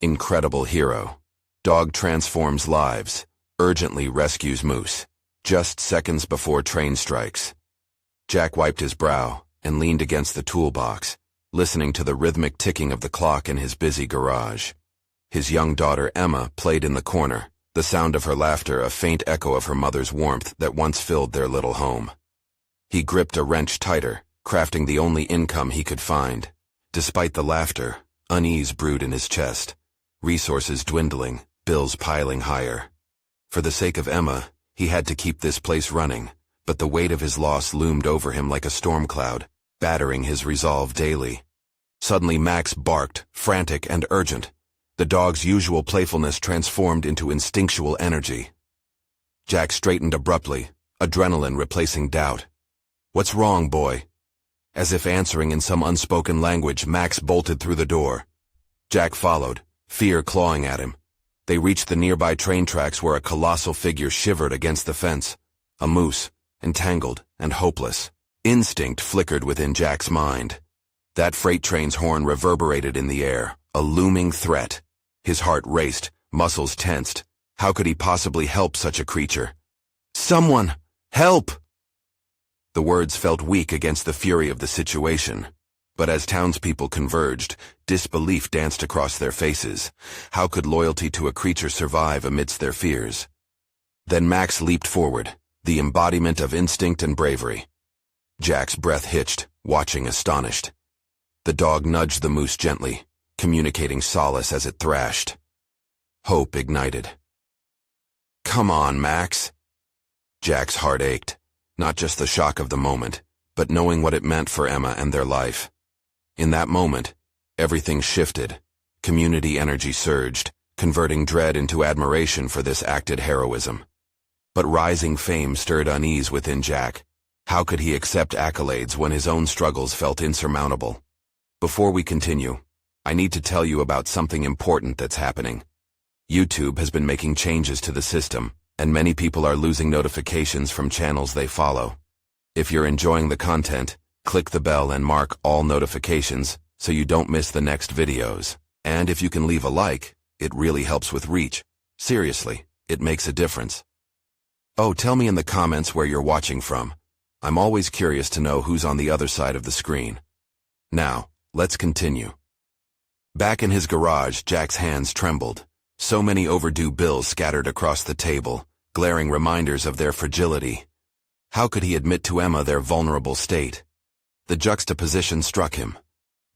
Incredible hero. Dog transforms lives. Urgently rescues moose. Just seconds before train strikes. Jack wiped his brow and leaned against the toolbox, listening to the rhythmic ticking of the clock in his busy garage. His young daughter Emma played in the corner, the sound of her laughter a faint echo of her mother's warmth that once filled their little home. He gripped a wrench tighter, crafting the only income he could find. Despite the laughter, unease brewed in his chest. Resources dwindling, bills piling higher. For the sake of Emma, he had to keep this place running, but the weight of his loss loomed over him like a storm cloud, battering his resolve daily. Suddenly Max barked, frantic and urgent. The dog's usual playfulness transformed into instinctual energy. Jack straightened abruptly, adrenaline replacing doubt. "What's wrong, boy?" As if answering in some unspoken language, Max bolted through the door. Jack followed, fear clawing at him. They reached the nearby train tracks where a colossal figure shivered against the fence. A moose, entangled and hopeless. Instinct flickered within Jack's mind. That freight train's horn reverberated in the air, a looming threat. His heart raced, muscles tensed. How could he possibly help such a creature? "Someone! Help!" The words felt weak against the fury of the situation. But as townspeople converged, disbelief danced across their faces. How could loyalty to a creature survive amidst their fears? Then Max leaped forward, the embodiment of instinct and bravery. Jack's breath hitched, watching astonished. The dog nudged the moose gently, communicating solace as it thrashed. Hope ignited. "Come on, Max." Jack's heart ached, not just the shock of the moment, but knowing what it meant for Emma and their life. In that moment, everything shifted. Community energy surged, converting dread into admiration for this acted heroism. But rising fame stirred unease within Jack. How could he accept accolades when his own struggles felt insurmountable? Before we continue, I need to tell you about something important that's happening. YouTube has been making changes to the system, and many people are losing notifications from channels they follow. If you're enjoying the content, click the bell and mark all notifications so you don't miss the next videos. And if you can leave a like, it really helps with reach. Seriously, it makes a difference. Oh, tell me in the comments where you're watching from. I'm always curious to know who's on the other side of the screen. Now, let's continue. Back in his garage, Jack's hands trembled. So many overdue bills scattered across the table, glaring reminders of their fragility. How could he admit to Emma their vulnerable state? The juxtaposition struck him.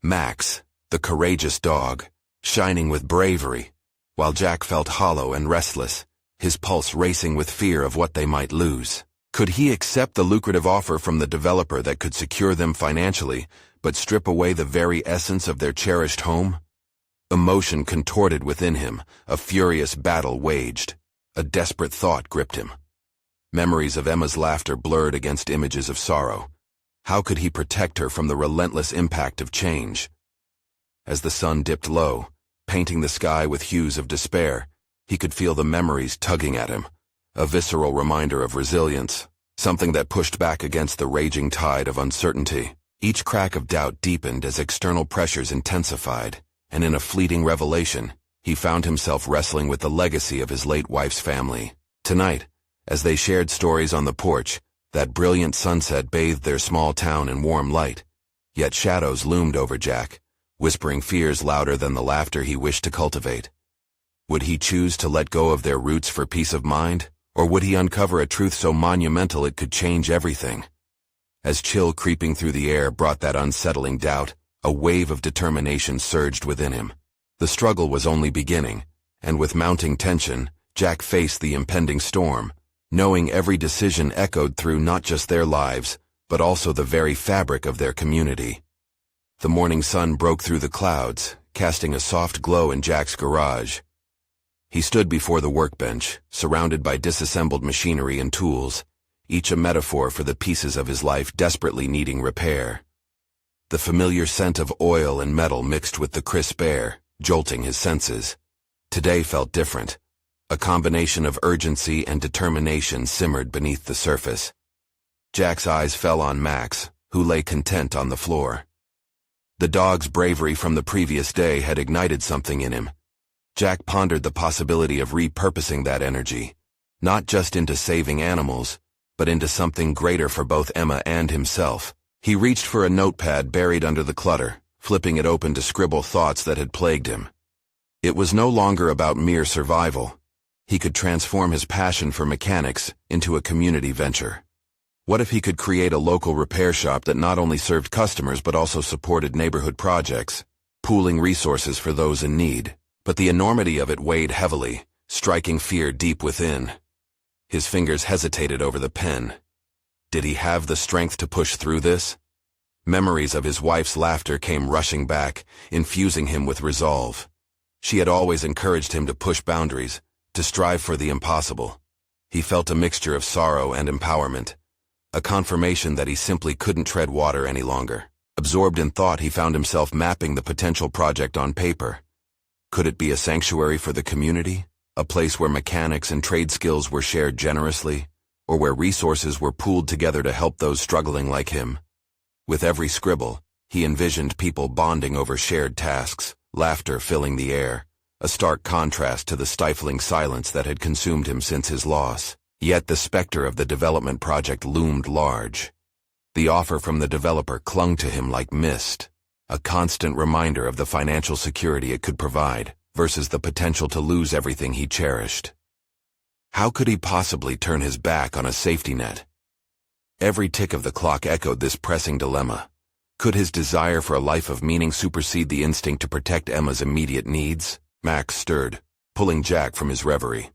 Max, the courageous dog, shining with bravery, while Jack felt hollow and restless, his pulse racing with fear of what they might lose. Could he accept the lucrative offer from the developer that could secure them financially, but strip away the very essence of their cherished home? Emotion contorted within him, a furious battle waged. A desperate thought gripped him. Memories of Emma's laughter blurred against images of sorrow. How could he protect her from the relentless impact of change? As the sun dipped low, painting the sky with hues of despair, he could feel the memories tugging at him, a visceral reminder of resilience, something that pushed back against the raging tide of uncertainty. Each crack of doubt deepened as external pressures intensified, and in a fleeting revelation, he found himself wrestling with the legacy of his late wife's family. Tonight, as they shared stories on the porch, that brilliant sunset bathed their small town in warm light. Yet shadows loomed over Jack, whispering fears louder than the laughter he wished to cultivate. Would he choose to let go of their roots for peace of mind, or would he uncover a truth so monumental it could change everything? As chill creeping through the air brought that unsettling doubt, a wave of determination surged within him. The struggle was only beginning, and with mounting tension, Jack faced the impending storm, knowing every decision echoed through not just their lives, but also the very fabric of their community. The morning sun broke through the clouds, casting a soft glow in Jack's garage. He stood before the workbench, surrounded by disassembled machinery and tools, each a metaphor for the pieces of his life desperately needing repair. The familiar scent of oil and metal mixed with the crisp air, jolting his senses. Today felt different. A combination of urgency and determination simmered beneath the surface. Jack's eyes fell on Max, who lay content on the floor. The dog's bravery from the previous day had ignited something in him. Jack pondered the possibility of repurposing that energy, not just into saving animals, but into something greater for both Emma and himself. He reached for a notepad buried under the clutter, flipping it open to scribble thoughts that had plagued him. It was no longer about mere survival. He could transform his passion for mechanics into a community venture. What if he could create a local repair shop that not only served customers but also supported neighborhood projects, pooling resources for those in need? But the enormity of it weighed heavily, striking fear deep within. His fingers hesitated over the pen. Did he have the strength to push through this? Memories of his wife's laughter came rushing back, infusing him with resolve. She had always encouraged him to push boundaries, to strive for the impossible. He felt a mixture of sorrow and empowerment, a confirmation that he simply couldn't tread water any longer. Absorbed in thought, he found himself mapping the potential project on paper. Could it be a sanctuary for the community? A place where mechanics and trade skills were shared generously, or where resources were pooled together to help those struggling like him? With every scribble, he envisioned people bonding over shared tasks, laughter filling the air, a stark contrast to the stifling silence that had consumed him since his loss. Yet the specter of the development project loomed large. The offer from the developer clung to him like mist, a constant reminder of the financial security it could provide, versus the potential to lose everything he cherished. How could he possibly turn his back on a safety net? Every tick of the clock echoed this pressing dilemma. Could his desire for a life of meaning supersede the instinct to protect Emma's immediate needs? Max stirred, pulling Jack from his reverie.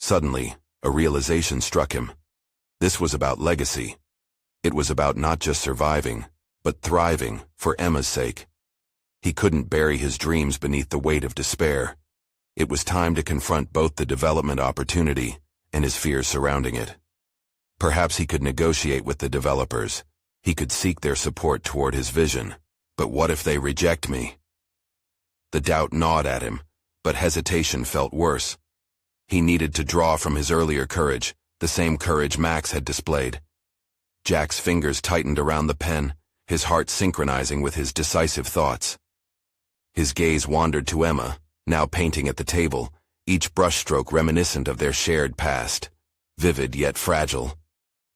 Suddenly, a realization struck him. This was about legacy. It was about not just surviving, but thriving, for Emma's sake. He couldn't bury his dreams beneath the weight of despair. It was time to confront both the development opportunity and his fears surrounding it. Perhaps he could negotiate with the developers. He could seek their support toward his vision. But what if they reject me? The doubt gnawed at him, but hesitation felt worse. He needed to draw from his earlier courage, the same courage Max had displayed. Jack's fingers tightened around the pen, his heart synchronizing with his decisive thoughts. His gaze wandered to Emma, now painting at the table, each brushstroke reminiscent of their shared past, vivid yet fragile.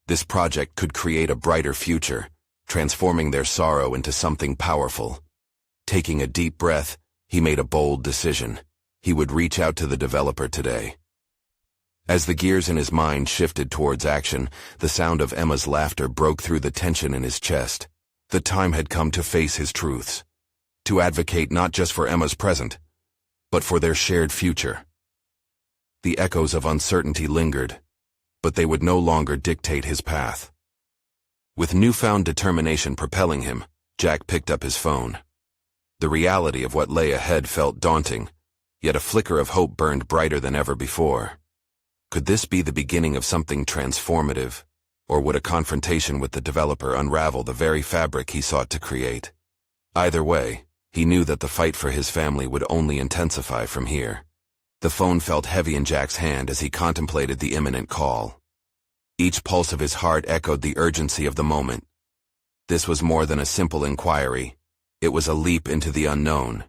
This project could create a brighter future, transforming their sorrow into something powerful. Taking a deep breath, he made a bold decision. He would reach out to the developer today. As the gears in his mind shifted towards action, the sound of Emma's laughter broke through the tension in his chest. The time had come to face his truths, to advocate not just for Emma's present, but for their shared future. The echoes of uncertainty lingered, but they would no longer dictate his path. With newfound determination propelling him, Jack picked up his phone. The reality of what lay ahead felt daunting, yet a flicker of hope burned brighter than ever before. Could this be the beginning of something transformative, or would a confrontation with the developer unravel the very fabric he sought to create? Either way, he knew that the fight for his family would only intensify from here. The phone felt heavy in Jack's hand as he contemplated the imminent call. Each pulse of his heart echoed the urgency of the moment. This was more than a simple inquiry. It was a leap into the unknown.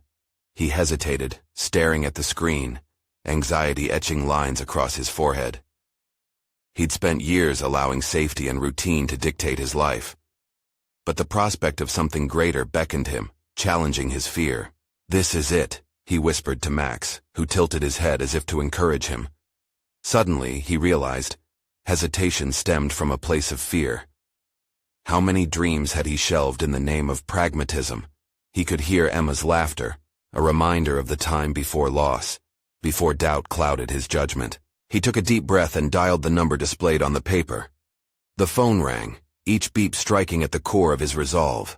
He hesitated, staring at the screen, anxiety etching lines across his forehead. He'd spent years allowing safety and routine to dictate his life. But the prospect of something greater beckoned him, challenging his fear. "This is it," he whispered to Max, who tilted his head as if to encourage him. Suddenly, he realized, hesitation stemmed from a place of fear. How many dreams had he shelved in the name of pragmatism? He could hear Emma's laughter, a reminder of the time before loss, before doubt clouded his judgment. He took a deep breath and dialed the number displayed on the paper. The phone rang, each beep striking at the core of his resolve.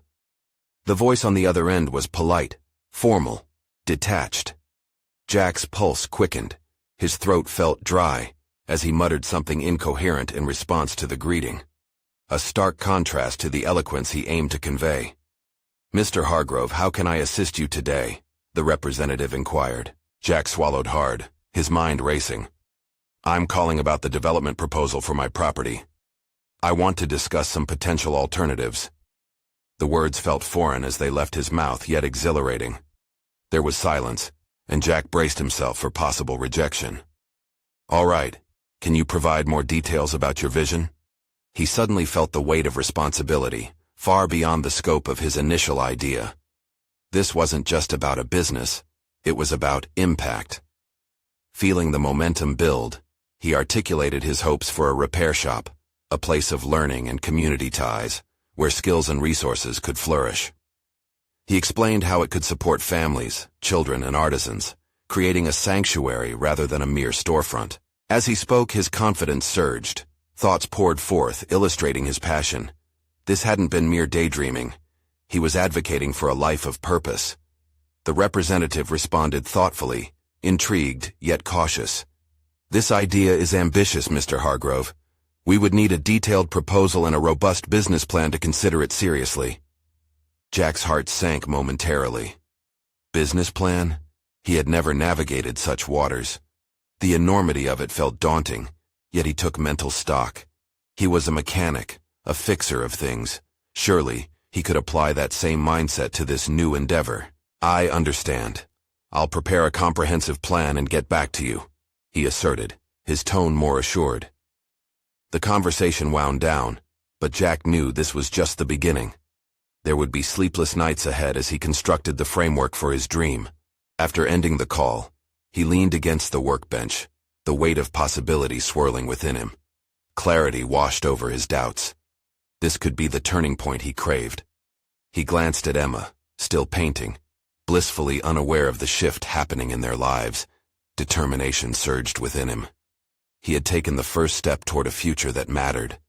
The voice on the other end was polite, formal, detached. Jack's pulse quickened. His throat felt dry, as he muttered something incoherent in response to the greeting. A stark contrast to the eloquence he aimed to convey. "Mr. Hargrove, how can I assist you today?" the representative inquired. Jack swallowed hard, his mind racing. "I'm calling about the development proposal for my property. I want to discuss some potential alternatives." The words felt foreign as they left his mouth, yet exhilarating. There was silence, and Jack braced himself for possible rejection. "All right, can you provide more details about your vision?" He suddenly felt the weight of responsibility, far beyond the scope of his initial idea. This wasn't just about a business, it was about impact. Feeling the momentum build, he articulated his hopes for a repair shop, a place of learning and community ties, where skills and resources could flourish. He explained how it could support families, children, and artisans, creating a sanctuary rather than a mere storefront. As he spoke, his confidence surged. Thoughts poured forth, illustrating his passion. This hadn't been mere daydreaming. He was advocating for a life of purpose. The representative responded thoughtfully, intrigued yet cautious. "This idea is ambitious, Mr. Hargrove. We would need a detailed proposal and a robust business plan to consider it seriously." Jack's heart sank momentarily. Business plan? He had never navigated such waters. The enormity of it felt daunting, yet he took mental stock. He was a mechanic, a fixer of things. Surely, he could apply that same mindset to this new endeavor. "I understand. I'll prepare a comprehensive plan and get back to you," he asserted, his tone more assured. The conversation wound down, but Jack knew this was just the beginning. There would be sleepless nights ahead as he constructed the framework for his dream. After ending the call, he leaned against the workbench, the weight of possibility swirling within him. Clarity washed over his doubts. This could be the turning point he craved. He glanced at Emma, still painting, blissfully unaware of the shift happening in their lives. Determination surged within him. He had taken the first step toward a future that mattered,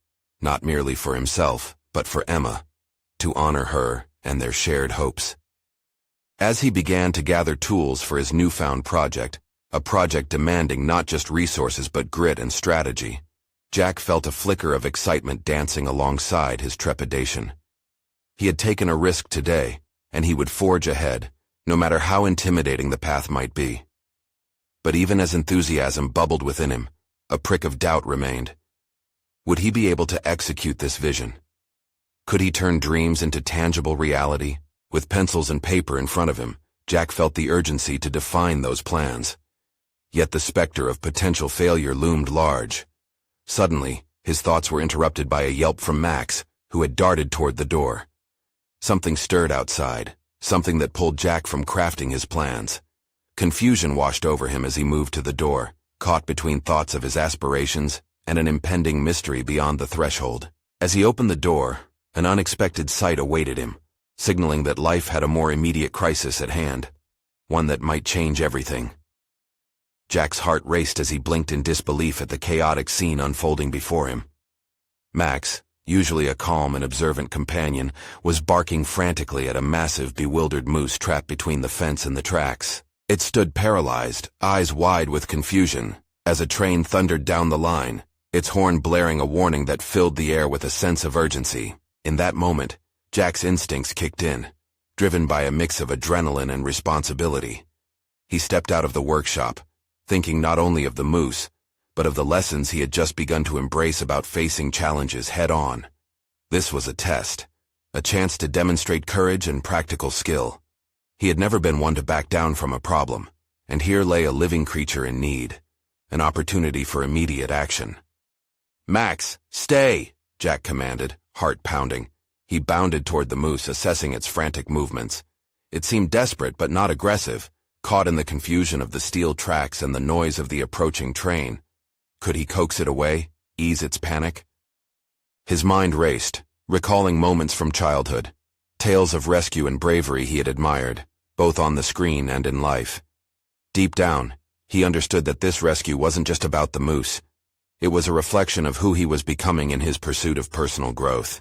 not merely for himself, but for Emma, to honor her and their shared hopes. As he began to gather tools for his newfound project, a project demanding not just resources but grit and strategy, Jack felt a flicker of excitement dancing alongside his trepidation. He had taken a risk today, and he would forge ahead, no matter how intimidating the path might be. But even as enthusiasm bubbled within him, a prick of doubt remained. Would he be able to execute this vision? Could he turn dreams into tangible reality? With pencils and paper in front of him, Jack felt the urgency to define those plans. Yet the specter of potential failure loomed large. Suddenly, his thoughts were interrupted by a yelp from Max, who had darted toward the door. Something stirred outside, something that pulled Jack from crafting his plans. Confusion washed over him as he moved to the door, caught between thoughts of his aspirations and an impending mystery beyond the threshold. As he opened the door, an unexpected sight awaited him, signaling that life had a more immediate crisis at hand, one that might change everything. Jack's heart raced as he blinked in disbelief at the chaotic scene unfolding before him. Max, usually a calm and observant companion, was barking frantically at a massive, bewildered moose trapped between the fence and the tracks. It stood paralyzed, eyes wide with confusion, as a train thundered down the line, its horn blaring a warning that filled the air with a sense of urgency. In that moment, Jack's instincts kicked in, driven by a mix of adrenaline and responsibility. He stepped out of the workshop, thinking not only of the moose, but of the lessons he had just begun to embrace about facing challenges head-on. This was a test, a chance to demonstrate courage and practical skill. He had never been one to back down from a problem, and here lay a living creature in need, an opportunity for immediate action. "Max, stay!" Jack commanded, heart pounding. He bounded toward the moose, assessing its frantic movements. It seemed desperate but not aggressive, caught in the confusion of the steel tracks and the noise of the approaching train. Could he coax it away, ease its panic? His mind raced, recalling moments from childhood, tales of rescue and bravery he had admired, both on the screen and in life. Deep down, he understood that this rescue wasn't just about the moose. It was a reflection of who he was becoming in his pursuit of personal growth.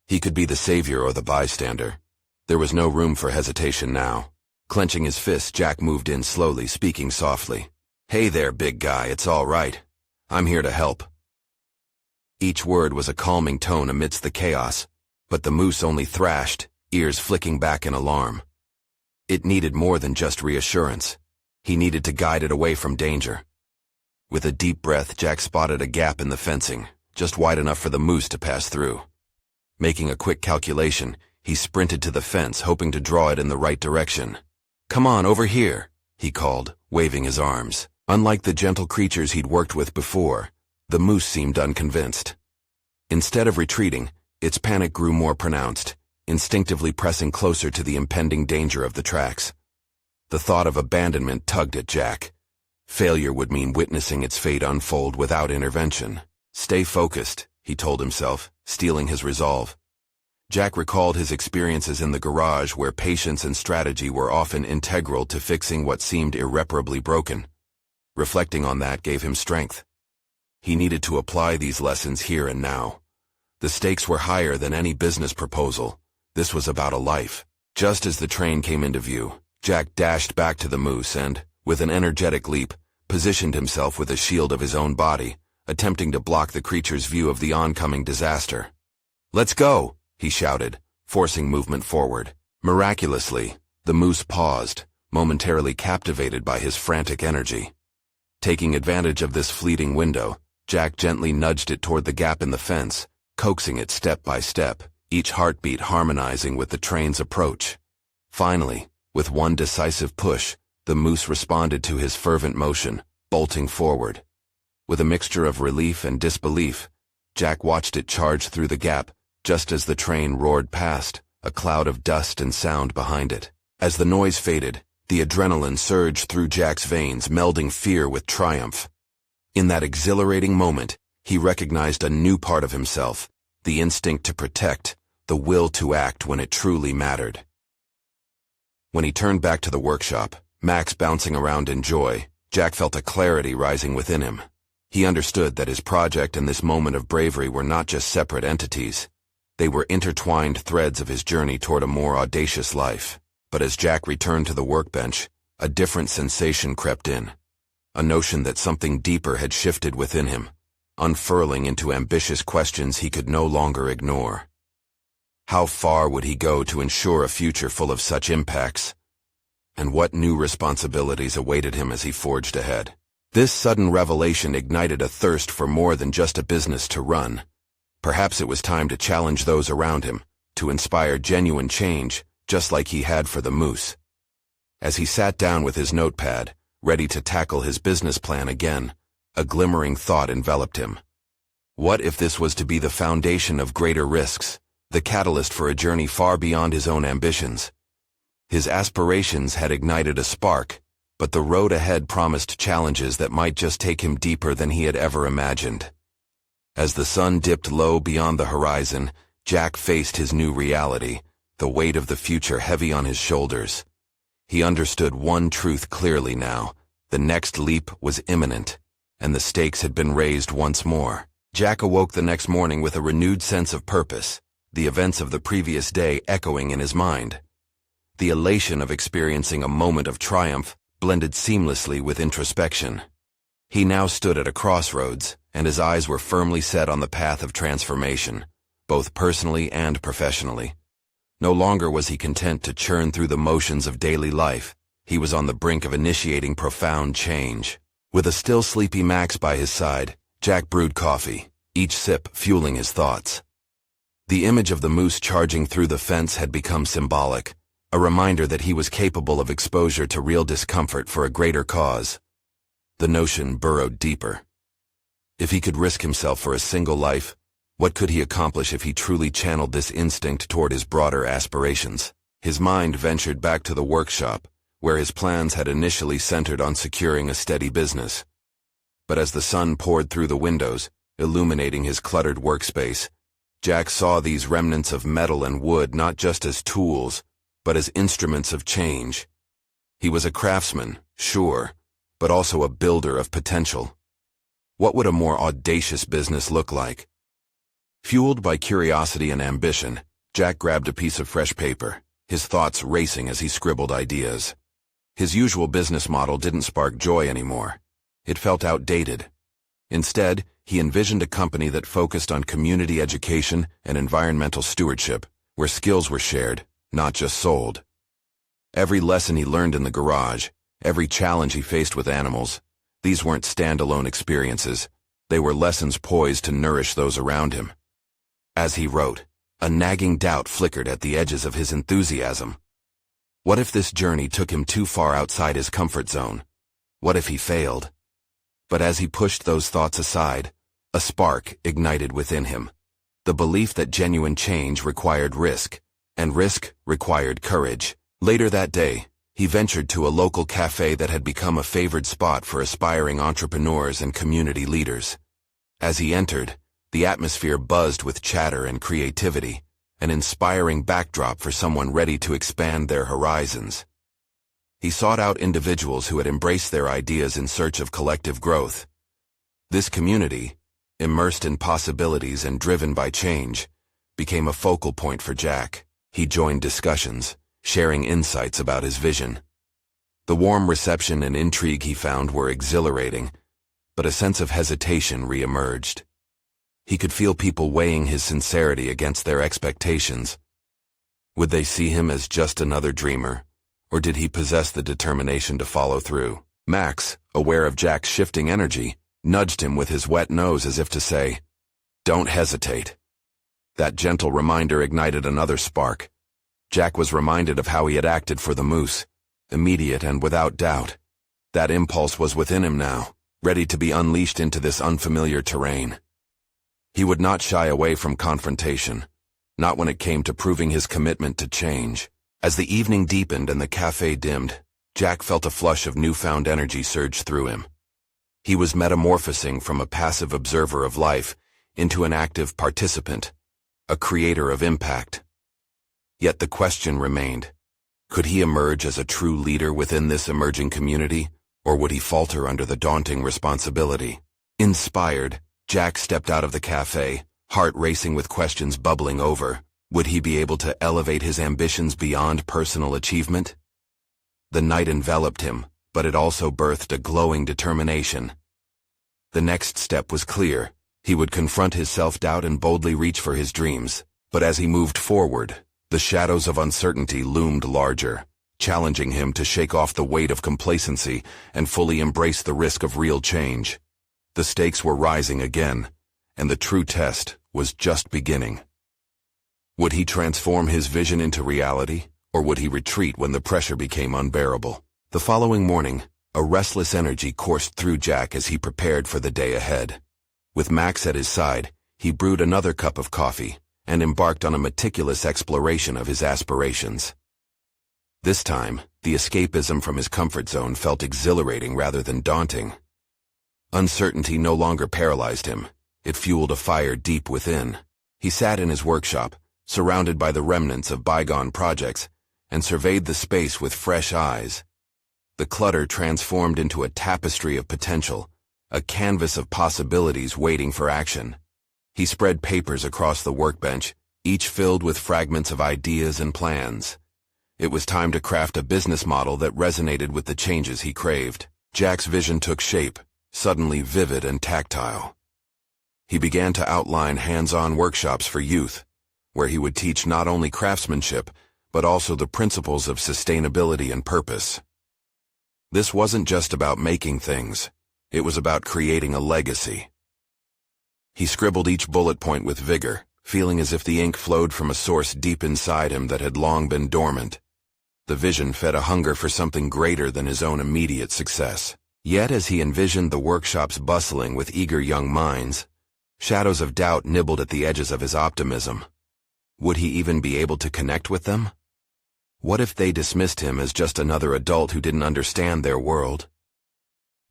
He could be the savior or the bystander. There was no room for hesitation now. Clenching his fists, Jack moved in slowly, speaking softly. "Hey there, big guy, it's all right. I'm here to help." Each word was a calming tone amidst the chaos, but the moose only thrashed, ears flicking back in alarm. It needed more than just reassurance. He needed to guide it away from danger. With a deep breath, Jack spotted a gap in the fencing, just wide enough for the moose to pass through. Making a quick calculation, he sprinted to the fence, hoping to draw it in the right direction. "Come on, over here," he called, waving his arms. Unlike the gentle creatures he'd worked with before, the moose seemed unconvinced. Instead of retreating, its panic grew more pronounced, instinctively pressing closer to the impending danger of the tracks. The thought of abandonment tugged at Jack. Failure would mean witnessing its fate unfold without intervention. Stay focused, he told himself, steeling his resolve. Jack recalled his experiences in the garage where patience and strategy were often integral to fixing what seemed irreparably broken. Reflecting on that gave him strength. He needed to apply these lessons here and now. The stakes were higher than any business proposal. This was about a life. Just as the train came into view, Jack dashed back to the moose and, with an energetic leap, positioned himself with a shield of his own body, attempting to block the creature's view of the oncoming disaster. "Let's go!" he shouted, forcing movement forward. Miraculously, the moose paused, momentarily captivated by his frantic energy. Taking advantage of this fleeting window, Jack gently nudged it toward the gap in the fence, coaxing it step by step, each heartbeat harmonizing with the train's approach. Finally, with one decisive push, the moose responded to his fervent motion, bolting forward. With a mixture of relief and disbelief, Jack watched it charge through the gap, just as the train roared past, a cloud of dust and sound behind it. As the noise faded, the adrenaline surged through Jack's veins, melding fear with triumph. In that exhilarating moment, he recognized a new part of himself, the instinct to protect, the will to act when it truly mattered. When he turned back to the workshop, Max bouncing around in joy, Jack felt a clarity rising within him. He understood that his project and this moment of bravery were not just separate entities. They were intertwined threads of his journey toward a more audacious life. But as Jack returned to the workbench, a different sensation crept in. A notion that something deeper had shifted within him, unfurling into ambitious questions he could no longer ignore. How far would he go to ensure a future full of such impacts? And what new responsibilities awaited him as he forged ahead? This sudden revelation ignited a thirst for more than just a business to run. Perhaps it was time to challenge those around him, to inspire genuine change, just like he had for the moose. As he sat down with his notepad, ready to tackle his business plan again, a glimmering thought enveloped him. What if this was to be the foundation of greater risks, the catalyst for a journey far beyond his own ambitions? His aspirations had ignited a spark, but the road ahead promised challenges that might just take him deeper than he had ever imagined. As the sun dipped low beyond the horizon, Jack faced his new reality, the weight of the future heavy on his shoulders. He understood one truth clearly now: the next leap was imminent, and the stakes had been raised once more. Jack awoke the next morning with a renewed sense of purpose, the events of the previous day echoing in his mind. The elation of experiencing a moment of triumph blended seamlessly with introspection. He now stood at a crossroads, and his eyes were firmly set on the path of transformation, both personally and professionally. No longer was he content to churn through the motions of daily life. He was on the brink of initiating profound change. With a still sleepy Max by his side, Jack brewed coffee, each sip fueling his thoughts. The image of the moose charging through the fence had become symbolic, a reminder that he was capable of exposure to real discomfort for a greater cause. The notion burrowed deeper. If he could risk himself for a single life, what could he accomplish if he truly channeled this instinct toward his broader aspirations? His mind ventured back to the workshop, where his plans had initially centered on securing a steady business. But as the sun poured through the windows, illuminating his cluttered workspace, Jack saw these remnants of metal and wood not just as tools, but as instruments of change. He was a craftsman, sure, but also a builder of potential. What would a more audacious business look like? Fueled by curiosity and ambition, Jack grabbed a piece of fresh paper, his thoughts racing as he scribbled ideas. His usual business model didn't spark joy anymore. It felt outdated. Instead, he envisioned a company that focused on community education and environmental stewardship, where skills were shared, not just sold. Every lesson he learned in the garage, every challenge he faced with animals, these weren't standalone experiences. They were lessons poised to nourish those around him. As he wrote, a nagging doubt flickered at the edges of his enthusiasm. What if this journey took him too far outside his comfort zone? What if he failed? But as he pushed those thoughts aside, a spark ignited within him. The belief that genuine change required risk, and risk required courage. Later that day, he ventured to a local cafe that had become a favored spot for aspiring entrepreneurs and community leaders. As he entered, the atmosphere buzzed with chatter and creativity, an inspiring backdrop for someone ready to expand their horizons. He sought out individuals who had embraced their ideas in search of collective growth. This community, immersed in possibilities and driven by change, became a focal point for Jack. He joined discussions, sharing insights about his vision. The warm reception and intrigue he found were exhilarating, but a sense of hesitation re-emerged. He could feel people weighing his sincerity against their expectations. Would they see him as just another dreamer, or did he possess the determination to follow through? Max, aware of Jack's shifting energy, nudged him with his wet nose as if to say, "Don't hesitate." That gentle reminder ignited another spark. Jack was reminded of how he had acted for the moose, immediate and without doubt. That impulse was within him now, ready to be unleashed into this unfamiliar terrain. He would not shy away from confrontation, not when it came to proving his commitment to change. As the evening deepened and the cafe dimmed, Jack felt a flush of newfound energy surge through him. He was metamorphosing from a passive observer of life into an active participant, a creator of impact. Yet the question remained, could he emerge as a true leader within this emerging community, or would he falter under the daunting responsibility? Inspired, Jack stepped out of the cafe, heart racing with questions bubbling over. Would he be able to elevate his ambitions beyond personal achievement? The night enveloped him, but it also birthed a glowing determination. The next step was clear. He would confront his self-doubt and boldly reach for his dreams. But as he moved forward, the shadows of uncertainty loomed larger, challenging him to shake off the weight of complacency and fully embrace the risk of real change. The stakes were rising again, and the true test was just beginning. Would he transform his vision into reality, or would he retreat when the pressure became unbearable? The following morning, a restless energy coursed through Jack as he prepared for the day ahead. With Max at his side, he brewed another cup of coffee and embarked on a meticulous exploration of his aspirations. This time, the escapism from his comfort zone felt exhilarating rather than daunting. Uncertainty no longer paralyzed him. It fueled a fire deep within. He sat in his workshop, surrounded by the remnants of bygone projects, and surveyed the space with fresh eyes. The clutter transformed into a tapestry of potential, a canvas of possibilities waiting for action. He spread papers across the workbench, each filled with fragments of ideas and plans. It was time to craft a business model that resonated with the changes he craved. Jack's vision took shape, suddenly vivid and tactile. He began to outline hands-on workshops for youth, where he would teach not only craftsmanship, but also the principles of sustainability and purpose. This wasn't just about making things. It was about creating a legacy. He scribbled each bullet point with vigor, feeling as if the ink flowed from a source deep inside him that had long been dormant. The vision fed a hunger for something greater than his own immediate success. Yet as he envisioned the workshops bustling with eager young minds, shadows of doubt nibbled at the edges of his optimism. Would he even be able to connect with them? What if they dismissed him as just another adult who didn't understand their world?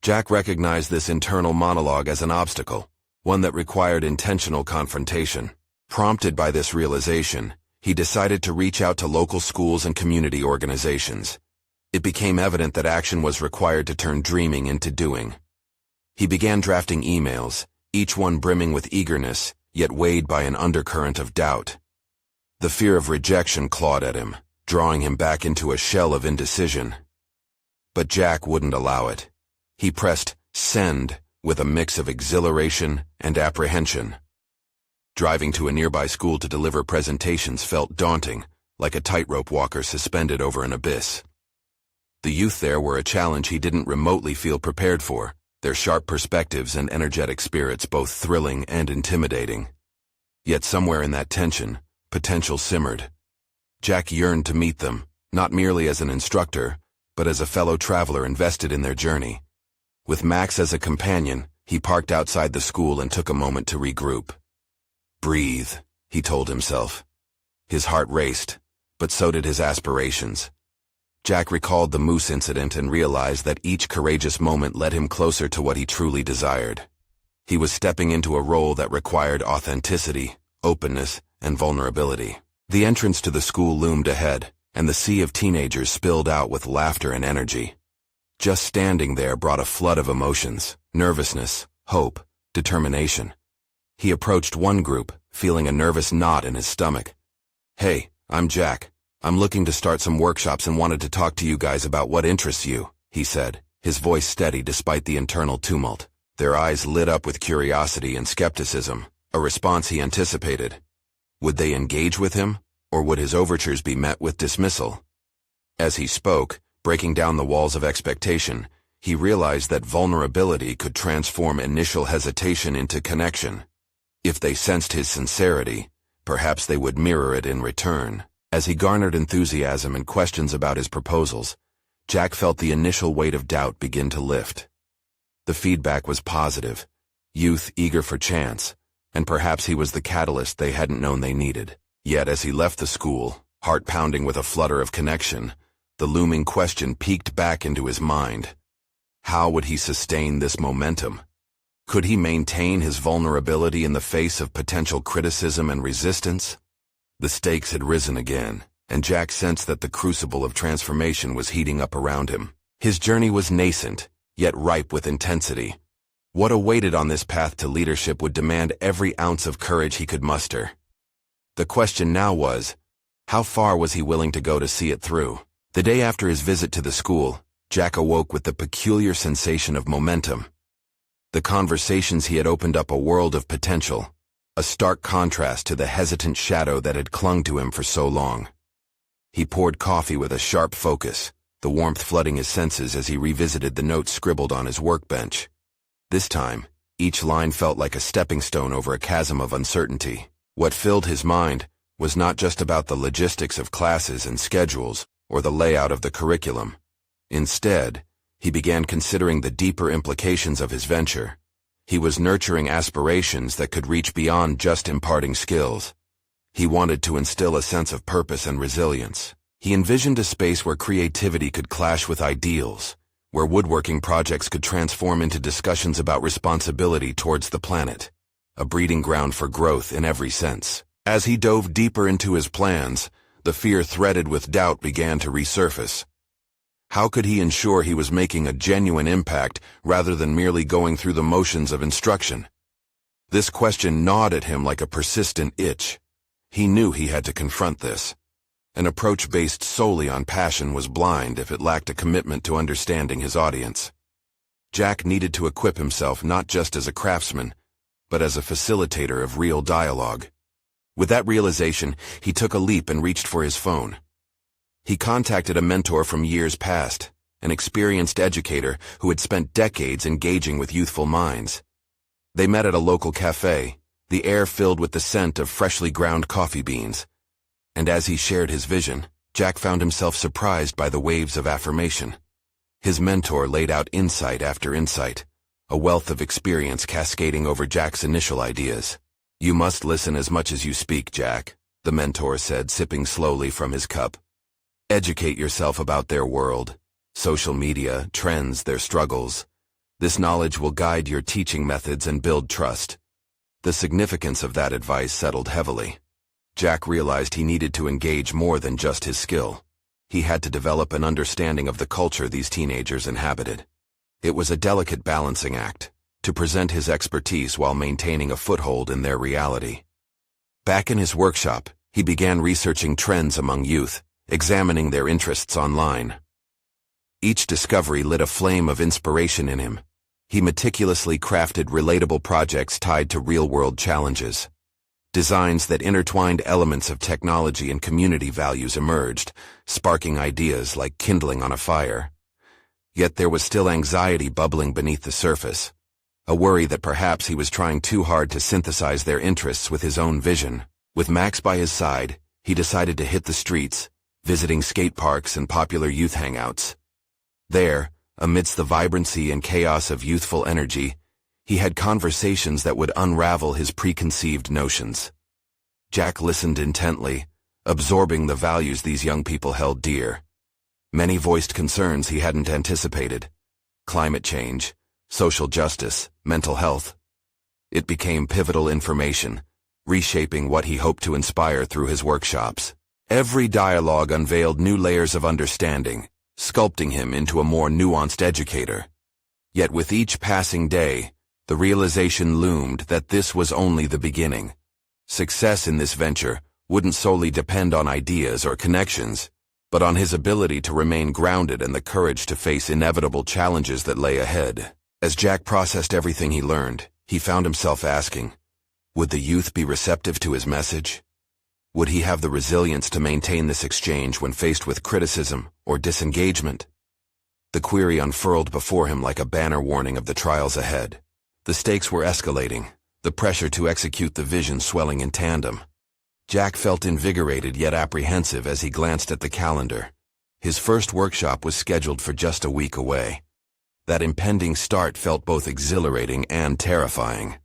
Jack recognized this internal monologue as an obstacle, one that required intentional confrontation. Prompted by this realization, he decided to reach out to local schools and community organizations. It became evident that action was required to turn dreaming into doing. He began drafting emails, each one brimming with eagerness, yet weighed by an undercurrent of doubt. The fear of rejection clawed at him, drawing him back into a shell of indecision. But Jack wouldn't allow it. He pressed send with a mix of exhilaration and apprehension. Driving to a nearby school to deliver presentations felt daunting, like a tightrope walker suspended over an abyss. The youth there were a challenge he didn't remotely feel prepared for, their sharp perspectives and energetic spirits both thrilling and intimidating. Yet somewhere in that tension, potential simmered. Jack yearned to meet them, not merely as an instructor, but as a fellow traveler invested in their journey. With Max as a companion, he parked outside the school and took a moment to regroup. "Breathe," he told himself. His heart raced, but so did his aspirations. Jack recalled the moose incident and realized that each courageous moment led him closer to what he truly desired. He was stepping into a role that required authenticity, openness, and vulnerability. The entrance to the school loomed ahead, and the sea of teenagers spilled out with laughter and energy. Just standing there brought a flood of emotions: nervousness, hope, determination. He approached one group, feeling a nervous knot in his stomach. "Hey, I'm Jack. I'm looking to start some workshops and wanted to talk to you guys about what interests you," he said, his voice steady despite the internal tumult. Their eyes lit up with curiosity and skepticism, a response he anticipated. Would they engage with him, or would his overtures be met with dismissal? As he spoke, breaking down the walls of expectation, he realized that vulnerability could transform initial hesitation into connection. If they sensed his sincerity, perhaps they would mirror it in return. As he garnered enthusiasm and questions about his proposals, Jack felt the initial weight of doubt begin to lift. The feedback was positive, youth eager for chance, and perhaps he was the catalyst they hadn't known they needed. Yet as he left the school, heart pounding with a flutter of connection, the looming question peeked back into his mind. How would he sustain this momentum? Could he maintain his vulnerability in the face of potential criticism and resistance? The stakes had risen again, and Jack sensed that the crucible of transformation was heating up around him. His journey was nascent, yet ripe with intensity. What awaited on this path to leadership would demand every ounce of courage he could muster. The question now was, how far was he willing to go to see it through? The day after his visit to the school, Jack awoke with the peculiar sensation of momentum. The conversations he had opened up a world of potential, a stark contrast to the hesitant shadow that had clung to him for so long. He poured coffee with a sharp focus, the warmth flooding his senses as he revisited the notes scribbled on his workbench. This time, each line felt like a stepping stone over a chasm of uncertainty. What filled his mind was not just about the logistics of classes and schedules or the layout of the curriculum. Instead, he began considering the deeper implications of his venture. He was nurturing aspirations that could reach beyond just imparting skills. He wanted to instill a sense of purpose and resilience. He envisioned a space where creativity could clash with ideals, where woodworking projects could transform into discussions about responsibility towards the planet, a breeding ground for growth in every sense. As he dove deeper into his plans, the fear threaded with doubt began to resurface. How could he ensure he was making a genuine impact rather than merely going through the motions of instruction? This question gnawed at him like a persistent itch. He knew he had to confront this. An approach based solely on passion was blind if it lacked a commitment to understanding his audience. Jack needed to equip himself not just as a craftsman, but as a facilitator of real dialogue. With that realization, he took a leap and reached for his phone. He contacted a mentor from years past, an experienced educator who had spent decades engaging with youthful minds. They met at a local cafe, the air filled with the scent of freshly ground coffee beans. And as he shared his vision, Jack found himself surprised by the waves of affirmation. His mentor laid out insight after insight, a wealth of experience cascading over Jack's initial ideas. "You must listen as much as you speak, Jack," the mentor said, sipping slowly from his cup. "Educate yourself about their world, social media, trends, their struggles. This knowledge will guide your teaching methods and build trust." The significance of that advice settled heavily. Jack realized he needed to engage more than just his skill. He had to develop an understanding of the culture these teenagers inhabited. It was a delicate balancing act, to present his expertise while maintaining a foothold in their reality. Back in his workshop, he began researching trends among youth, examining their interests online. Each discovery lit a flame of inspiration in him. He meticulously crafted relatable projects tied to real-world challenges. Designs that intertwined elements of technology and community values emerged, sparking ideas like kindling on a fire. Yet there was still anxiety bubbling beneath the surface, a worry that perhaps he was trying too hard to synthesize their interests with his own vision. With Max by his side, he decided to hit the streets, visiting skate parks and popular youth hangouts. There, amidst the vibrancy and chaos of youthful energy, he had conversations that would unravel his preconceived notions. Jack listened intently, absorbing the values these young people held dear. Many voiced concerns he hadn't anticipated: climate change, social justice, mental health. It became pivotal information, reshaping what he hoped to inspire through his workshops. Every dialogue unveiled new layers of understanding, sculpting him into a more nuanced educator. Yet with each passing day, the realization loomed that this was only the beginning. Success in this venture wouldn't solely depend on ideas or connections, but on his ability to remain grounded and the courage to face inevitable challenges that lay ahead. As Jack processed everything he learned, he found himself asking, would the youth be receptive to his message? Would he have the resilience to maintain this exchange when faced with criticism or disengagement? The query unfurled before him like a banner warning of the trials ahead. The stakes were escalating, the pressure to execute the vision swelling in tandem. Jack felt invigorated yet apprehensive as he glanced at the calendar. His first workshop was scheduled for just a week away. That impending start felt both exhilarating and terrifying.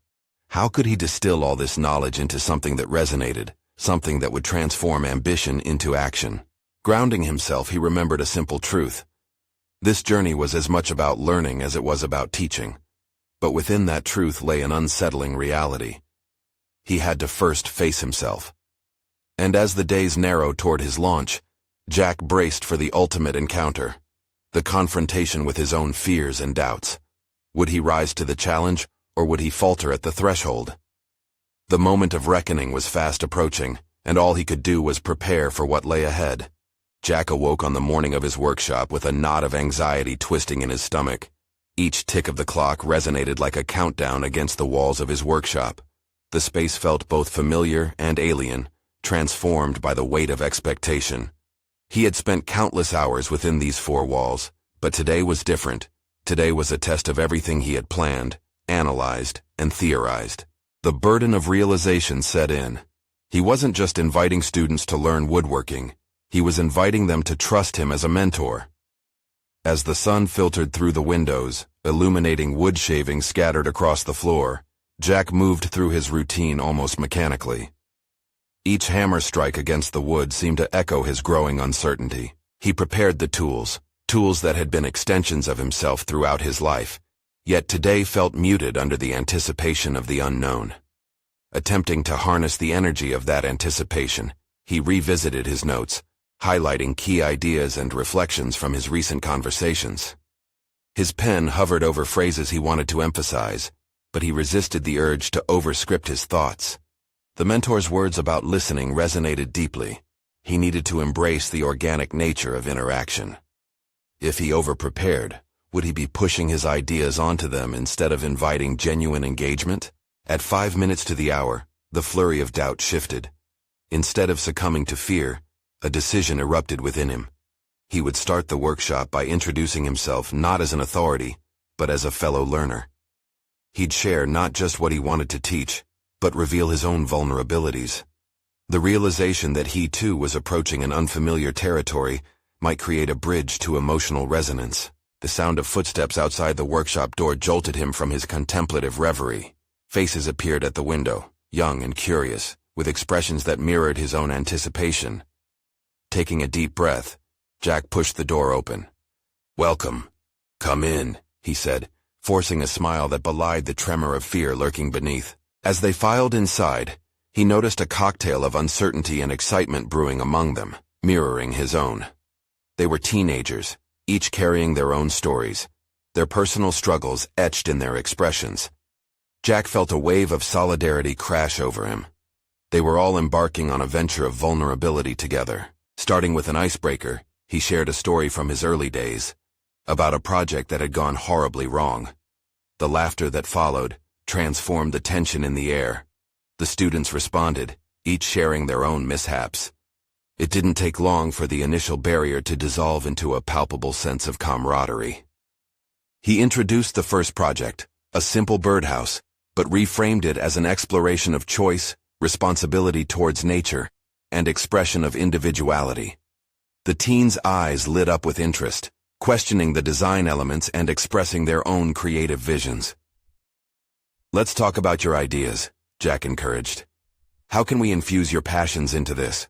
How could he distill all this knowledge into something that resonated, something that would transform ambition into action? Grounding himself, he remembered a simple truth. This journey was as much about learning as it was about teaching. But within that truth lay an unsettling reality. He had to first face himself. And as the days narrowed toward his launch, Jack braced for the ultimate encounter, the confrontation with his own fears and doubts. Would he rise to the challenge, or would he falter at the threshold? The moment of reckoning was fast approaching, and all he could do was prepare for what lay ahead. Jack awoke on the morning of his workshop with a knot of anxiety twisting in his stomach. Each tick of the clock resonated like a countdown against the walls of his workshop. The space felt both familiar and alien, transformed by the weight of expectation. He had spent countless hours within these four walls, but today was different. Today was a test of everything he had planned, analyzed, and theorized. The burden of realization set in. He wasn't just inviting students to learn woodworking, he was inviting them to trust him as a mentor. As the sun filtered through the windows, illuminating wood shavings scattered across the floor, Jack moved through his routine almost mechanically. Each hammer strike against the wood seemed to echo his growing uncertainty. He prepared the tools that had been extensions of himself throughout his life, yet today felt muted under the anticipation of the unknown. Attempting to harness the energy of that anticipation, he revisited his notes, highlighting key ideas and reflections from his recent conversations. His pen hovered over phrases he wanted to emphasize, but he resisted the urge to overscript his thoughts. The mentor's words about listening resonated deeply. He needed to embrace the organic nature of interaction. If he overprepared, would he be pushing his ideas onto them instead of inviting genuine engagement? At 5 minutes to the hour, the flurry of doubt shifted. Instead of succumbing to fear, a decision erupted within him. He would start the workshop by introducing himself not as an authority, but as a fellow learner. He'd share not just what he wanted to teach, but reveal his own vulnerabilities. The realization that he too was approaching an unfamiliar territory might create a bridge to emotional resonance. The sound of footsteps outside the workshop door jolted him from his contemplative reverie. Faces appeared at the window, young and curious, with expressions that mirrored his own anticipation. Taking a deep breath, Jack pushed the door open. "Welcome. Come in," he said, forcing a smile that belied the tremor of fear lurking beneath. As they filed inside, he noticed a cocktail of uncertainty and excitement brewing among them, mirroring his own. They were teenagers, each carrying their own stories, their personal struggles etched in their expressions. Jack felt a wave of solidarity crash over him. They were all embarking on a venture of vulnerability together. Starting with an icebreaker, he shared a story from his early days, about a project that had gone horribly wrong. The laughter that followed transformed the tension in the air. The students responded, each sharing their own mishaps. It didn't take long for the initial barrier to dissolve into a palpable sense of camaraderie. He introduced the first project, a simple birdhouse, but reframed it as an exploration of choice, responsibility towards nature, and expression of individuality. The teens' eyes lit up with interest, questioning the design elements and expressing their own creative visions. "Let's talk about your ideas," Jack encouraged. "How can we infuse your passions into this?"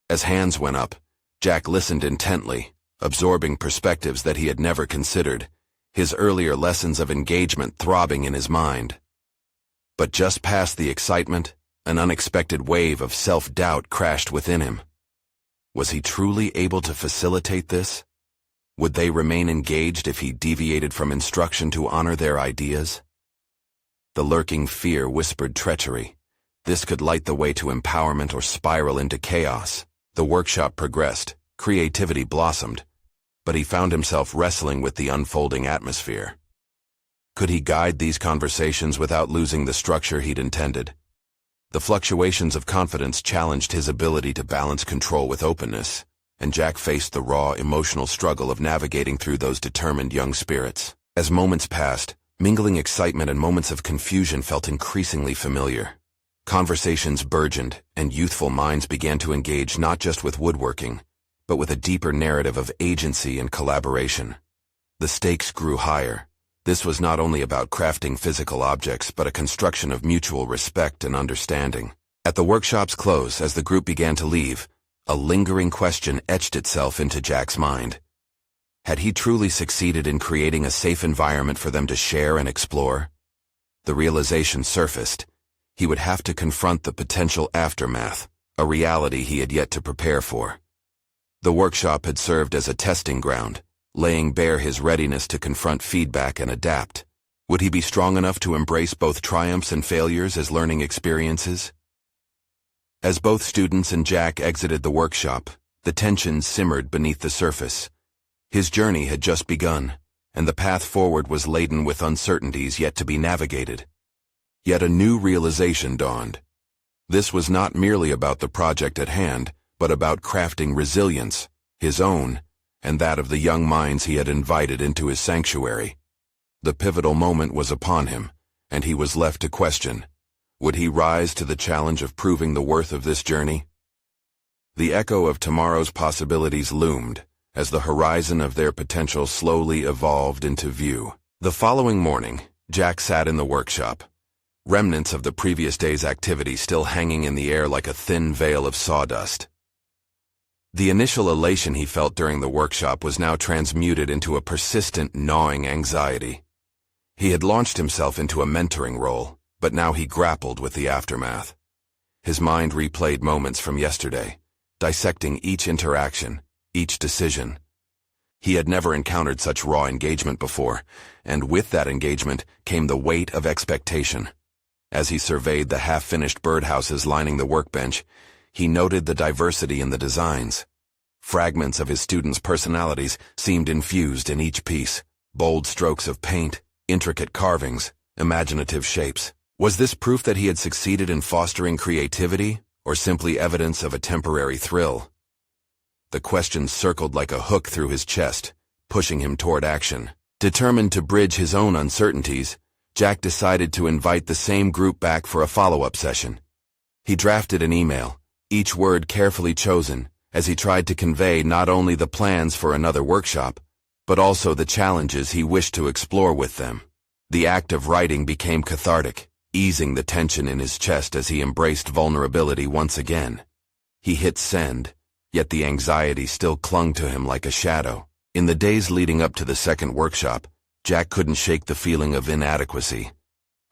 As hands went up, Jack listened intently, absorbing perspectives that he had never considered, his earlier lessons of engagement throbbing in his mind. But just past the excitement, an unexpected wave of self-doubt crashed within him. Was he truly able to facilitate this? Would they remain engaged if he deviated from instruction to honor their ideas? The lurking fear whispered treachery. This could light the way to empowerment or spiral into chaos. The workshop progressed, creativity blossomed, but he found himself wrestling with the unfolding atmosphere. Could he guide these conversations without losing the structure he'd intended? The fluctuations of confidence challenged his ability to balance control with openness, and Jack faced the raw, emotional struggle of navigating through those determined young spirits. As moments passed, mingling excitement and moments of confusion felt increasingly familiar. Conversations burgeoned, and youthful minds began to engage not just with woodworking, but with a deeper narrative of agency and collaboration. The stakes grew higher. This was not only about crafting physical objects, but a construction of mutual respect and understanding. At the workshop's close, as the group began to leave, a lingering question etched itself into Jack's mind. Had he truly succeeded in creating a safe environment for them to share and explore? The realization surfaced. He would have to confront the potential aftermath, a reality he had yet to prepare for. The workshop had served as a testing ground, laying bare his readiness to confront feedback and adapt. Would he be strong enough to embrace both triumphs and failures as learning experiences? As both students and Jack exited the workshop, the tension simmered beneath the surface. His journey had just begun, and the path forward was laden with uncertainties yet to be navigated. Yet a new realization dawned. This was not merely about the project at hand, but about crafting resilience, his own, and that of the young minds he had invited into his sanctuary. The pivotal moment was upon him, and he was left to question. Would he rise to the challenge of proving the worth of this journey? The echo of tomorrow's possibilities loomed, as the horizon of their potential slowly evolved into view. The following morning, Jack sat in the workshop, remnants of the previous day's activity still hanging in the air like a thin veil of sawdust. The initial elation he felt during the workshop was now transmuted into a persistent, gnawing anxiety. He had launched himself into a mentoring role, but now he grappled with the aftermath. His mind replayed moments from yesterday, dissecting each interaction, each decision. He had never encountered such raw engagement before, and with that engagement came the weight of expectation. As he surveyed the half-finished birdhouses lining the workbench, he noted the diversity in the designs. Fragments of his students' personalities seemed infused in each piece, bold strokes of paint, intricate carvings, imaginative shapes. Was this proof that he had succeeded in fostering creativity, or simply evidence of a temporary thrill? The question circled like a hook through his chest, pushing him toward action. Determined to bridge his own uncertainties, Jack decided to invite the same group back for a follow-up session. He drafted an email, each word carefully chosen, as he tried to convey not only the plans for another workshop, but also the challenges he wished to explore with them. The act of writing became cathartic, easing the tension in his chest as he embraced vulnerability once again. He hit send, yet the anxiety still clung to him like a shadow. In the days leading up to the second workshop, Jack couldn't shake the feeling of inadequacy.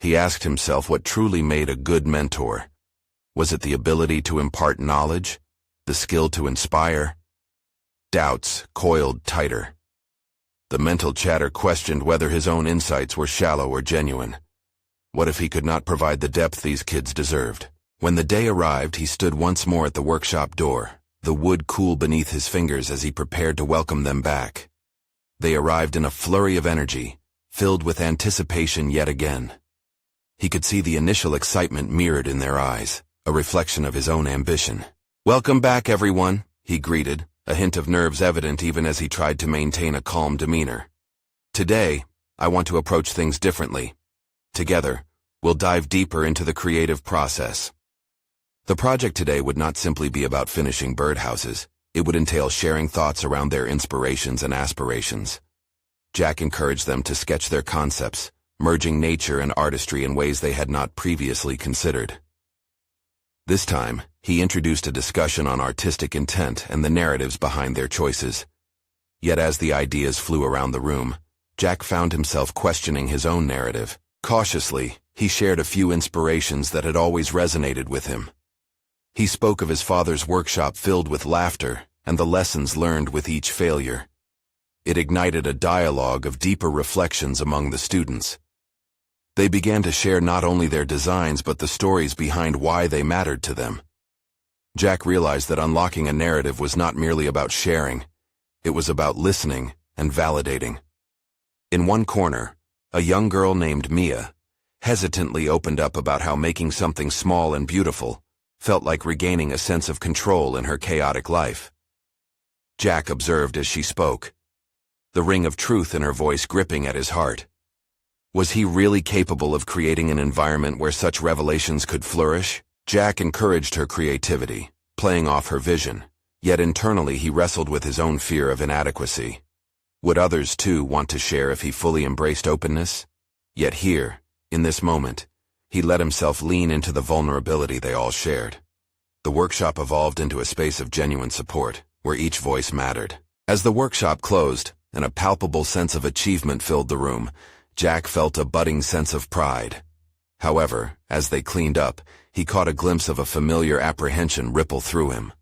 He asked himself what truly made a good mentor. Was it the ability to impart knowledge? The skill to inspire? Doubts coiled tighter. The mental chatter questioned whether his own insights were shallow or genuine. What if he could not provide the depth these kids deserved? When the day arrived, he stood once more at the workshop door, the wood cool beneath his fingers as he prepared to welcome them back. They arrived in a flurry of energy, filled with anticipation yet again. He could see the initial excitement mirrored in their eyes, a reflection of his own ambition. "Welcome back, everyone," he greeted, a hint of nerves evident even as he tried to maintain a calm demeanor. "Today, I want to approach things differently. Together, we'll dive deeper into the creative process." The project today would not simply be about finishing birdhouses. It would entail sharing thoughts around their inspirations and aspirations. Jack encouraged them to sketch their concepts, merging nature and artistry in ways they had not previously considered. This time, he introduced a discussion on artistic intent and the narratives behind their choices. Yet as the ideas flew around the room, Jack found himself questioning his own narrative. Cautiously, he shared a few inspirations that had always resonated with him. He spoke of his father's workshop filled with laughter and the lessons learned with each failure. It ignited a dialogue of deeper reflections among the students. They began to share not only their designs but the stories behind why they mattered to them. Jack realized that unlocking a narrative was not merely about sharing. It was about listening and validating. In one corner, a young girl named Mia hesitantly opened up about how making something small and beautiful felt like regaining a sense of control in her chaotic life. Jack observed as she spoke, the ring of truth in her voice gripping at his heart. Was he really capable of creating an environment where such revelations could flourish? Jack encouraged her creativity, playing off her vision, yet internally he wrestled with his own fear of inadequacy. Would others too want to share if he fully embraced openness? Yet here, in this moment, he let himself lean into the vulnerability they all shared. The workshop evolved into a space of genuine support, where each voice mattered. As the workshop closed, and a palpable sense of achievement filled the room, Jack felt a budding sense of pride. However, as they cleaned up, he caught a glimpse of a familiar apprehension ripple through him.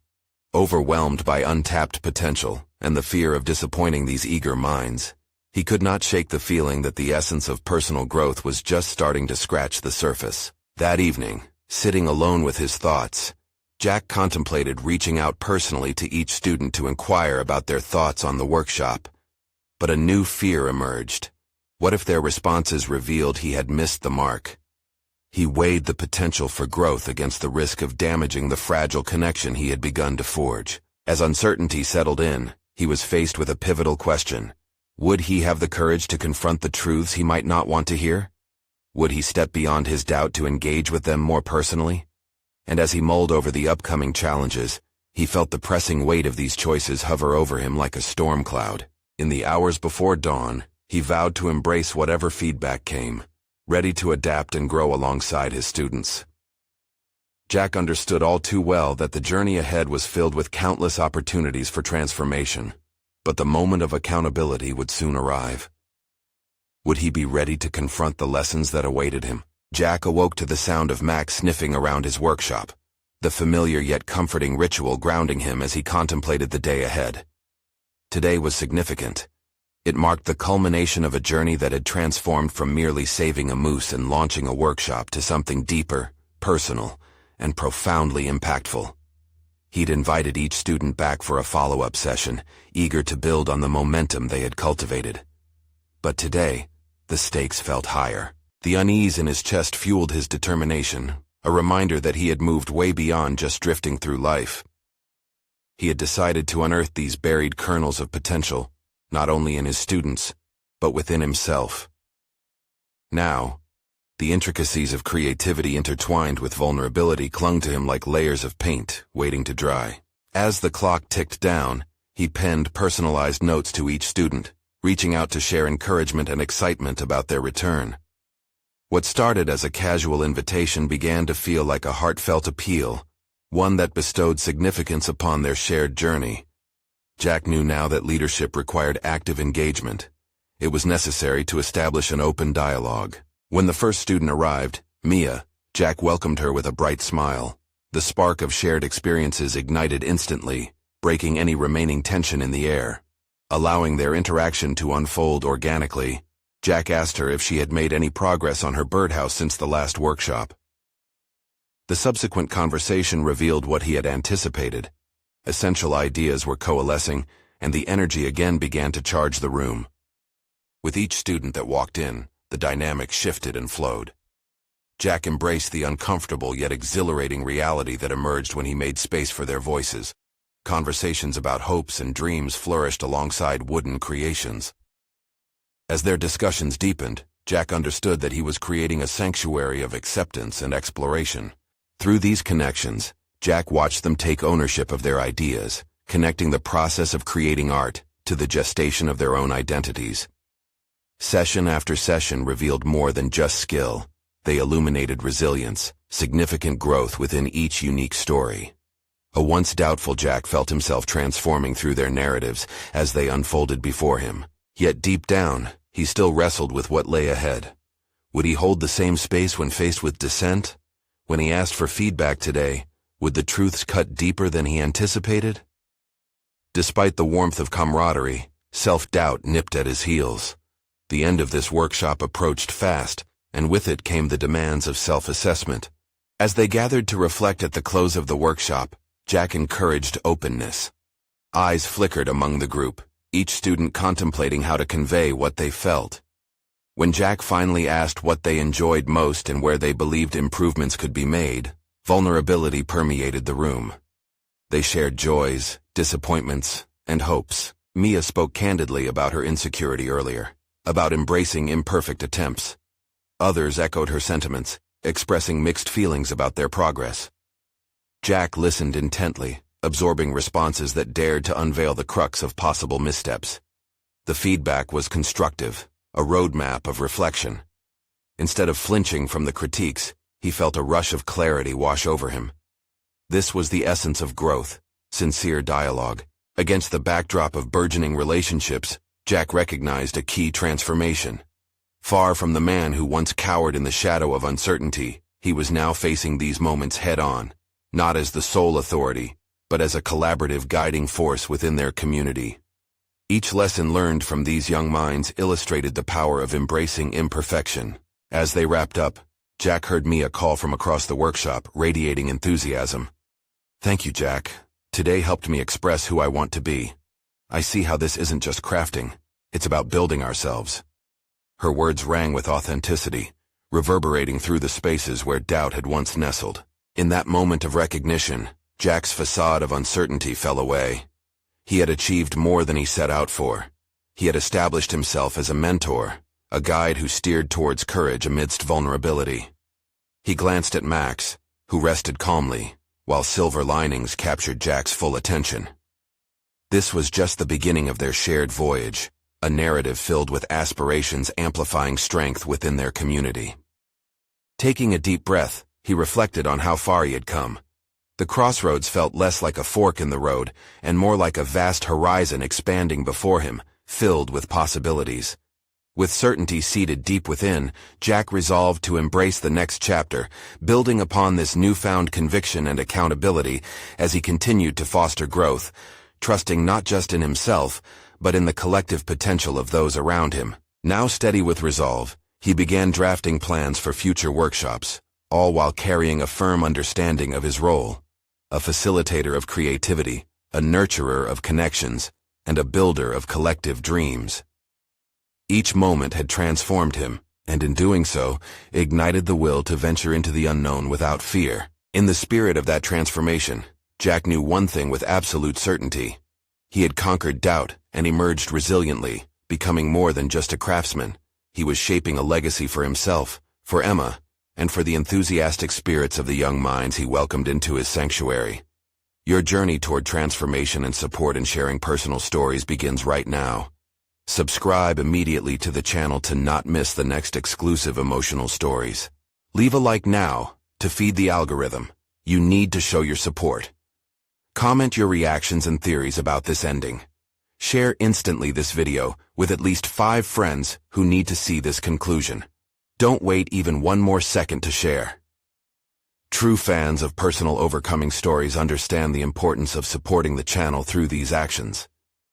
Overwhelmed by untapped potential and the fear of disappointing these eager minds, he could not shake the feeling that the essence of personal growth was just starting to scratch the surface. That evening, sitting alone with his thoughts, Jack contemplated reaching out personally to each student to inquire about their thoughts on the workshop. But a new fear emerged. What if their responses revealed he had missed the mark? He weighed the potential for growth against the risk of damaging the fragile connection he had begun to forge. As uncertainty settled in, he was faced with a pivotal question. Would he have the courage to confront the truths he might not want to hear? Would he step beyond his doubt to engage with them more personally? And as he mulled over the upcoming challenges, he felt the pressing weight of these choices hover over him like a storm cloud. In the hours before dawn, he vowed to embrace whatever feedback came, ready to adapt and grow alongside his students. Jack understood all too well that the journey ahead was filled with countless opportunities for transformation, but the moment of accountability would soon arrive. Would he be ready to confront the lessons that awaited him? Jack awoke to the sound of Max sniffing around his workshop, the familiar yet comforting ritual grounding him as he contemplated the day ahead. Today was significant. It marked the culmination of a journey that had transformed from merely saving a moose and launching a workshop to something deeper, personal, and profoundly impactful. He'd invited each student back for a follow-up session, eager to build on the momentum they had cultivated. But today, the stakes felt higher. The unease in his chest fueled his determination, a reminder that he had moved way beyond just drifting through life. He had decided to unearth these buried kernels of potential, not only in his students, but within himself. Now, the intricacies of creativity intertwined with vulnerability clung to him like layers of paint waiting to dry. As the clock ticked down, he penned personalized notes to each student, reaching out to share encouragement and excitement about their return. What started as a casual invitation began to feel like a heartfelt appeal, one that bestowed significance upon their shared journey. Jack knew now that leadership required active engagement. It was necessary to establish an open dialogue. When the first student arrived, Mia, Jack welcomed her with a bright smile. The spark of shared experiences ignited instantly, breaking any remaining tension in the air. Allowing their interaction to unfold organically, Jack asked her if she had made any progress on her birdhouse since the last workshop. The subsequent conversation revealed what he had anticipated. Essential ideas were coalescing, and the energy again began to charge the room. With each student that walked in, the dynamic shifted and flowed. Jack embraced the uncomfortable yet exhilarating reality that emerged when he made space for their voices. Conversations about hopes and dreams flourished alongside wooden creations. As their discussions deepened, Jack understood that he was creating a sanctuary of acceptance and exploration. Through these connections, Jack watched them take ownership of their ideas, connecting the process of creating art to the gestation of their own identities. Session after session revealed more than just skill. They illuminated resilience, significant growth within each unique story. A once doubtful Jack felt himself transforming through their narratives as they unfolded before him. Yet deep down, he still wrestled with what lay ahead. Would he hold the same space when faced with dissent? When he asked for feedback today, would the truths cut deeper than he anticipated? Despite the warmth of camaraderie, self-doubt nipped at his heels. The end of this workshop approached fast, and with it came the demands of self-assessment. As they gathered to reflect at the close of the workshop, Jack encouraged openness. Eyes flickered among the group, each student contemplating how to convey what they felt. When Jack finally asked what they enjoyed most and where they believed improvements could be made, vulnerability permeated the room. They shared joys, disappointments, and hopes. Mia spoke candidly about her insecurity earlier, about embracing imperfect attempts. Others echoed her sentiments, expressing mixed feelings about their progress. Jack listened intently, absorbing responses that dared to unveil the crux of possible missteps. The feedback was constructive, a roadmap of reflection. Instead of flinching from the critiques, he felt a rush of clarity wash over him. This was the essence of growth, sincere dialogue. Against the backdrop of burgeoning relationships, Jack recognized a key transformation. Far from the man who once cowered in the shadow of uncertainty, he was now facing these moments head-on, not as the sole authority, but as a collaborative guiding force within their community. Each lesson learned from these young minds illustrated the power of embracing imperfection. As they wrapped up, Jack heard Mia call from across the workshop, radiating enthusiasm. "Thank you, Jack. Today helped me express who I want to be. I see how this isn't just crafting, it's about building ourselves." Her words rang with authenticity, reverberating through the spaces where doubt had once nestled. In that moment of recognition, Jack's facade of uncertainty fell away. He had achieved more than he set out for. He had established himself as a mentor, a guide who steered towards courage amidst vulnerability. He glanced at Max, who rested calmly, while silver linings captured Jack's full attention. This was just the beginning of their shared voyage, a narrative filled with aspirations amplifying strength within their community. Taking a deep breath, he reflected on how far he had come. The crossroads felt less like a fork in the road and more like a vast horizon expanding before him, filled with possibilities. With certainty seated deep within, Jack resolved to embrace the next chapter, building upon this newfound conviction and accountability as he continued to foster growth, trusting not just in himself, but in the collective potential of those around him. Now steady with resolve, he began drafting plans for future workshops, all while carrying a firm understanding of his role: a facilitator of creativity, a nurturer of connections, and a builder of collective dreams. Each moment had transformed him, and in doing so, ignited the will to venture into the unknown without fear. In the spirit of that transformation, Jack knew one thing with absolute certainty. He had conquered doubt and emerged resiliently, becoming more than just a craftsman. He was shaping a legacy for himself, for Emma, and for the enthusiastic spirits of the young minds he welcomed into his sanctuary. Your journey toward transformation and support in sharing personal stories begins right now. Subscribe immediately to the channel to not miss the next exclusive emotional stories. Leave a like now to feed the algorithm. You need to show your support. Comment your reactions and theories about this ending. Share instantly this video with at least 5 friends who need to see this conclusion. Don't wait even one more second to share. True fans of personal overcoming stories understand the importance of supporting the channel through these actions.